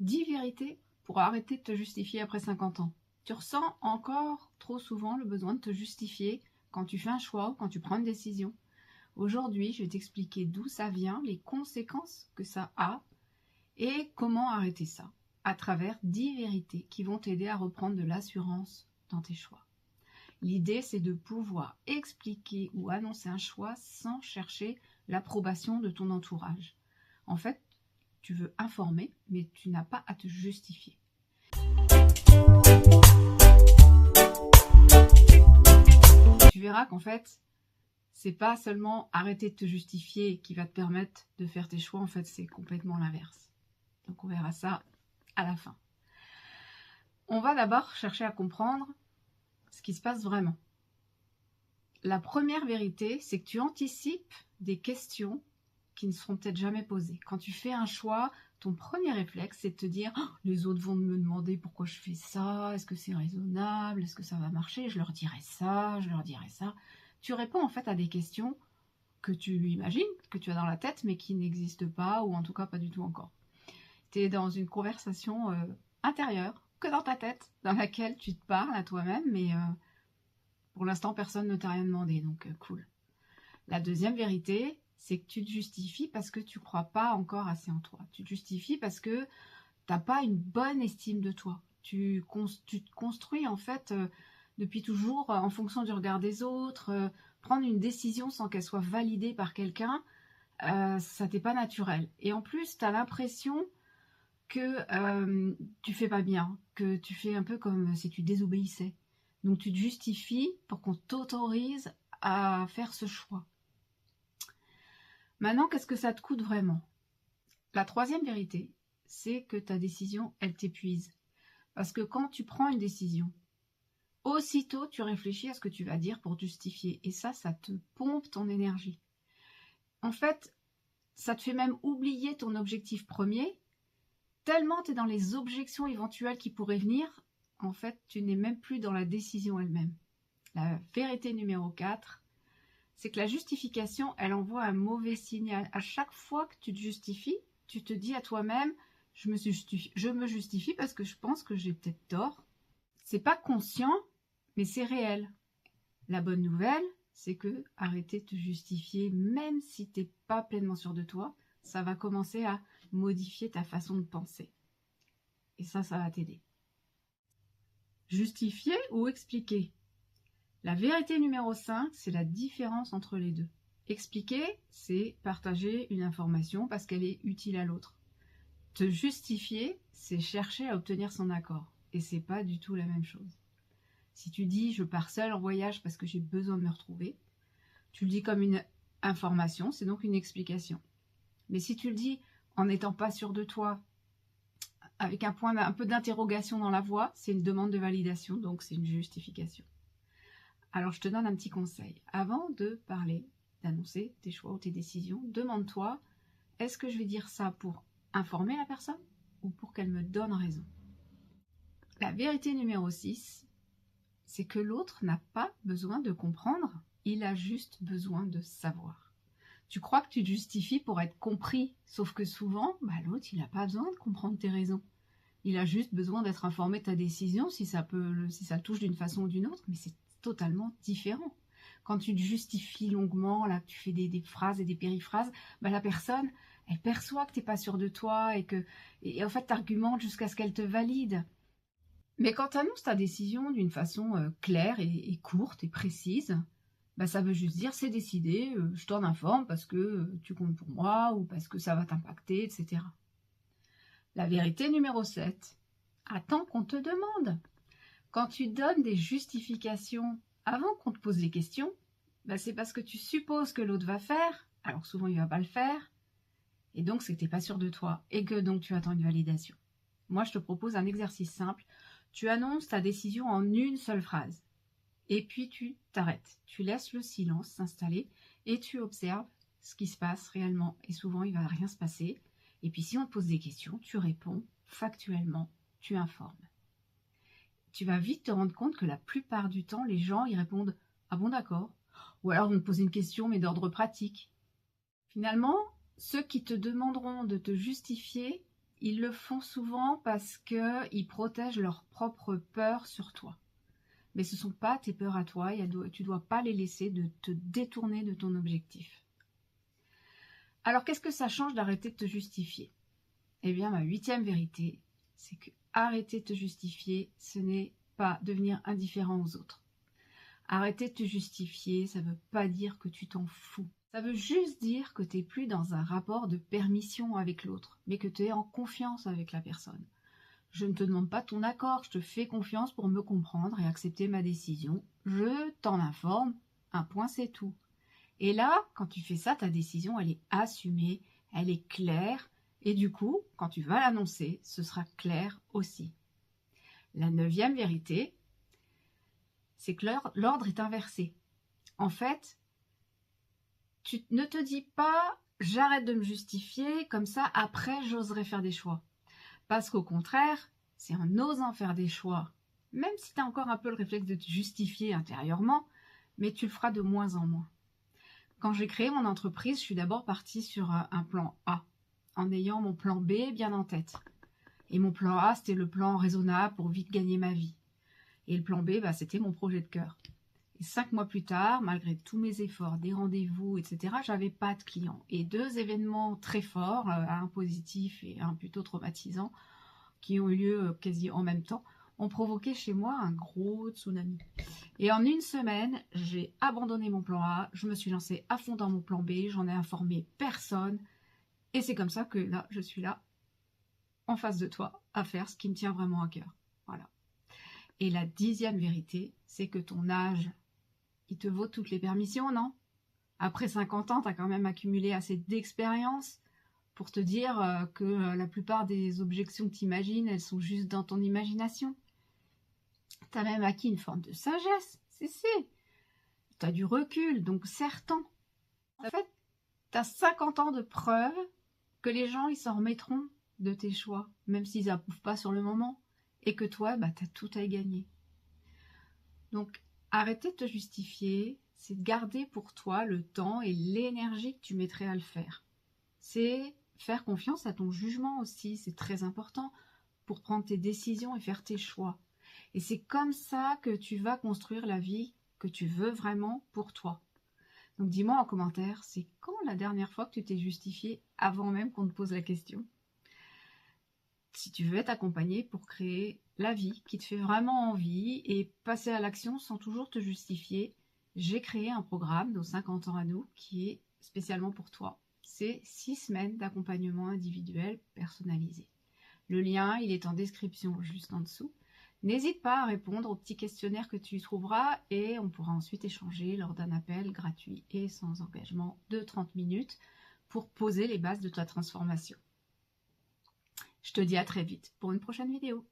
10 vérités pour arrêter de te justifier après 50 ans. Tu ressens encore trop souvent le besoin de te justifier quand tu fais un choix ou quand tu prends une décision. Aujourd'hui, je vais t'expliquer d'où ça vient, les conséquences que ça a et comment arrêter ça à travers 10 vérités qui vont t'aider à reprendre de l'assurance dans tes choix. L'idée, c'est de pouvoir expliquer ou annoncer un choix sans chercher l'approbation de ton entourage. En fait, tu veux informer, mais tu n'as pas à te justifier. Tu verras qu'en fait, c'est pas seulement arrêter de te justifier qui va te permettre de faire tes choix, en fait, c'est complètement l'inverse. Donc on verra ça à la fin. On va d'abord chercher à comprendre ce qui se passe vraiment. La première vérité, c'est que tu anticipes des questions qui ne seront peut-être jamais posées. Quand tu fais un choix, ton premier réflexe, c'est de te dire oh, « les autres vont me demander pourquoi je fais ça, est-ce que c'est raisonnable, est-ce que ça va marcher, je leur dirai ça, je leur dirai ça ». Tu réponds en fait à des questions que tu imagines, que tu as dans la tête, mais qui n'existent pas, ou en tout cas pas du tout encore. Tu es dans une conversation intérieure, que dans ta tête, dans laquelle tu te parles à toi-même, mais pour l'instant, personne ne t'a rien demandé, donc cool. La deuxième vérité, c'est que tu te justifies parce que tu ne crois pas encore assez en toi. Tu te justifies parce que tu n'as pas une bonne estime de toi. Tu te construis en fait depuis toujours en fonction du regard des autres. Prendre une décision sans qu'elle soit validée par quelqu'un, ça t'est pas naturel. Et en plus, tu as l'impression que tu fais pas bien, que tu fais un peu comme si tu désobéissais. Donc tu te justifies pour qu'on t'autorise à faire ce choix. Maintenant, qu'est-ce que ça te coûte vraiment? La troisième vérité, c'est que ta décision, elle t'épuise. Parce que quand tu prends une décision, aussitôt tu réfléchis à ce que tu vas dire pour justifier. Et ça te pompe ton énergie. En fait, ça te fait même oublier ton objectif premier. Tellement tu es dans les objections éventuelles qui pourraient venir, en fait, tu n'es même plus dans la décision elle-même. La vérité numéro 4, c'est que la justification, elle envoie un mauvais signal. À chaque fois que tu te justifies, tu te dis à toi-même, je me justifie parce que je pense que j'ai peut-être tort. C'est pas conscient, mais c'est réel. La bonne nouvelle, c'est que arrêter de te justifier, même si tu n'es pas pleinement sûr de toi, ça va commencer à modifier ta façon de penser. Et ça va t'aider. Justifier ou expliquer? La vérité numéro 5, c'est la différence entre les deux. Expliquer, c'est partager une information parce qu'elle est utile à l'autre. Te justifier, c'est chercher à obtenir son accord. Et c'est pas du tout la même chose. Si tu dis « je pars seule en voyage parce que j'ai besoin de me retrouver », tu le dis comme une information, c'est donc une explication. Mais si tu le dis en n'étant pas sûr de toi, avec un peu d'interrogation dans la voix, c'est une demande de validation, donc c'est une justification. Alors je te donne un petit conseil. Avant de parler, d'annoncer tes choix ou tes décisions, demande-toi, est-ce que je vais dire ça pour informer la personne ou pour qu'elle me donne raison? La vérité numéro 6, c'est que l'autre n'a pas besoin de comprendre, il a juste besoin de savoir. Tu crois que tu te justifies pour être compris, sauf que souvent, l'autre, il n'a pas besoin de comprendre tes raisons. Il a juste besoin d'être informé de ta décision, si ça le touche d'une façon ou d'une autre, mais c'est totalement différent. Quand tu te justifies longuement, là, tu fais des phrases et des périphrases, la personne, elle perçoit que tu n'es pas sûr de toi et en fait, tu argumentes jusqu'à ce qu'elle te valide. Mais quand tu annonces ta décision d'une façon claire et courte et précise, ça veut juste dire c'est décidé, je t'en informe parce que tu comptes pour moi ou parce que ça va t'impacter, etc. La vérité numéro 7, attends qu'on te demande. Quand tu donnes des justifications avant qu'on te pose les questions, c'est parce que tu supposes que l'autre va faire, alors souvent il ne va pas le faire, et donc c'est que tu n'es pas sûr de toi et que donc tu attends une validation. Moi je te propose un exercice simple, tu annonces ta décision en une seule phrase. Et puis tu t'arrêtes, tu laisses le silence s'installer et tu observes ce qui se passe réellement. Et souvent, il ne va rien se passer. Et puis si on te pose des questions, tu réponds factuellement, tu informes. Tu vas vite te rendre compte que la plupart du temps, les gens ils répondent « Ah bon, d'accord ?» ou alors vont te poser une question mais d'ordre pratique. Finalement, ceux qui te demanderont de te justifier, ils le font souvent parce qu'ils protègent leurs propres peurs sur toi. Mais ce ne sont pas tes peurs à toi, tu ne dois pas les laisser de te détourner de ton objectif. Alors qu'est-ce que ça change d'arrêter de te justifier? Eh bien, ma 8e vérité, c'est que arrêter de te justifier, ce n'est pas devenir indifférent aux autres. Arrêter de te justifier, ça ne veut pas dire que tu t'en fous. Ça veut juste dire que tu n'es plus dans un rapport de permission avec l'autre, mais que tu es en confiance avec la personne. Je ne te demande pas ton accord, je te fais confiance pour me comprendre et accepter ma décision. Je t'en informe, un point c'est tout. Et là, quand tu fais ça, ta décision, elle est assumée, elle est claire, et du coup, quand tu vas l'annoncer, ce sera clair aussi. La 9e vérité, c'est que l'ordre est inversé. En fait, tu ne te dis pas « j'arrête de me justifier, comme ça après j'oserai faire des choix ». Parce qu'au contraire, c'est en osant faire des choix, même si tu as encore un peu le réflexe de te justifier intérieurement, mais tu le feras de moins en moins. Quand j'ai créé mon entreprise, je suis d'abord partie sur un plan A, en ayant mon plan B bien en tête. Et mon plan A, c'était le plan raisonnable pour vite gagner ma vie. Et le plan B, c'était mon projet de cœur. Et 5 mois plus tard, malgré tous mes efforts, des rendez-vous, etc., j'avais pas de clients. Et 2 événements très forts, un positif et un plutôt traumatisant, qui ont eu lieu quasi en même temps, ont provoqué chez moi un gros tsunami. Et en une semaine, j'ai abandonné mon plan A, je me suis lancée à fond dans mon plan B, j'en ai informé personne. Et c'est comme ça que là, je suis là, en face de toi, à faire ce qui me tient vraiment à cœur. Voilà. Et la 10e vérité, c'est que ton âge, il te vaut toutes les permissions, non? Après 50 ans, tu as quand même accumulé assez d'expérience pour te dire que la plupart des objections que tu imagines, elles sont juste dans ton imagination. Tu as même acquis une forme de sagesse, tu as du recul, donc certain. En fait, tu as 50 ans de preuves que les gens, ils s'en remettront de tes choix, même s'ils n'approuvent pas sur le moment, et que toi, tu as tout à y gagner. Donc, arrêter de te justifier, c'est de garder pour toi le temps et l'énergie que tu mettrais à le faire. C'est faire confiance à ton jugement aussi, c'est très important pour prendre tes décisions et faire tes choix. Et c'est comme ça que tu vas construire la vie que tu veux vraiment pour toi. Donc dis-moi en commentaire, c'est quand la dernière fois que tu t'es justifié avant même qu'on te pose la question? Si tu veux être accompagné pour créer la vie qui te fait vraiment envie et passer à l'action sans toujours te justifier, j'ai créé un programme, nos 50 ans à nous, qui est spécialement pour toi. C'est 6 semaines d'accompagnement individuel personnalisé. Le lien, il est en description juste en dessous. N'hésite pas à répondre au petit questionnaire que tu y trouveras et on pourra ensuite échanger lors d'un appel gratuit et sans engagement de 30 minutes pour poser les bases de ta transformation. Je te dis à très vite pour une prochaine vidéo.